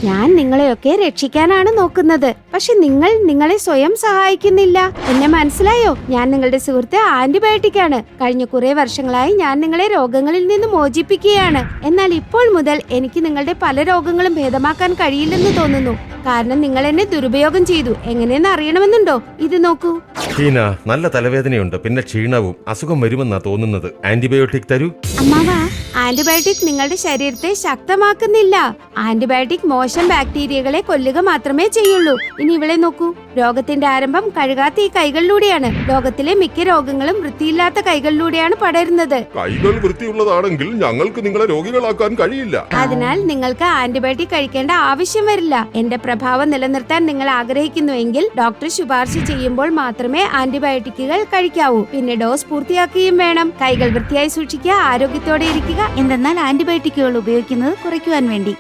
ഞാൻ നിങ്ങളെയൊക്കെ രക്ഷിക്കാനാണ് നോക്കുന്നത്. പക്ഷെ നിങ്ങൾ നിങ്ങളെ സ്വയം സഹായിക്കുന്നില്ല. എന്നെ മനസ്സിലായോ? ഞാൻ നിങ്ങളുടെ സുഹൃത്ത് ആന്റിബയോട്ടിക് ആണ്. കഴിഞ്ഞ കുറെ വർഷങ്ങളായി ഞാൻ നിങ്ങളെ രോഗങ്ങളിൽ നിന്ന് മോചിപ്പിക്കുകയാണ്. എന്നാൽ ഇപ്പോൾ മുതൽ എനിക്ക് നിങ്ങളുടെ പല രോഗങ്ങളും ഭേദമാക്കാൻ കഴിയില്ലെന്ന് തോന്നുന്നു. കാരണം നിങ്ങൾ എന്നെ ദുരുപയോഗം ചെയ്തു. എങ്ങനെയെന്ന് അറിയണമെന്നുണ്ടോ? ഇത് നോക്കൂ. ഹീന, നല്ല തലവേദനയുണ്ട്, പിന്നെ ക്ഷീണവും. അസുഖം വരുമെന്നാ തോന്നുന്നത്. ആന്റിബയോട്ടിക് തരൂ. അമ്മാവ, ആന്റിബയോട്ടിക് നിങ്ങളുടെ ശരീരത്തെ ശക്തമാക്കുന്നില്ല. ആന്റിബയോട്ടിക് മോശം ബാക്ടീരിയകളെ കൊല്ലുക മാത്രമേ ചെയ്യുള്ളൂ. ഇനി ഇവിടെ നോക്കൂ. രോഗത്തിന്റെ ആരംഭം കഴുകാത്ത ഈ കൈകളിലൂടെയാണ്. ലോകത്തിലെ മിക്ക രോഗങ്ങളും വൃത്തിയില്ലാത്ത കൈകളിലൂടെയാണ് പടരുന്നത്. കൈകൾ വൃത്തിയുള്ളതാണെങ്കിൽ ഞങ്ങൾക്ക് നിങ്ങളെ രോഗികളാക്കാൻ കഴിയില്ല. അതിനാൽ നിങ്ങൾക്ക് ആന്റിബയോട്ടിക് കഴിക്കേണ്ട ആവശ്യം വരില്ല. എന്റെ പ്രഭാവം നിലനിർത്താൻ നിങ്ങൾ ആഗ്രഹിക്കുന്നുവെങ്കിൽ ഡോക്ടർ ശുപാർശ ചെയ്യുമ്പോൾ മാത്രമേ ആന്റിബയോട്ടിക്കുകൾ കഴിക്കാവൂ. പിന്നെ ഡോസ് പൂർത്തിയാക്കുകയും വേണം. കൈകൾ വൃത്തിയായി സൂക്ഷിക്കുക, ആരോഗ്യത്തോടെ ഇരിക്കുക. എന്തെന്നാൽ ആന്റിബയോട്ടിക്കുകൾ ഉപയോഗിക്കുന്നത് കുറയ്ക്കുവാൻ വേണ്ടി.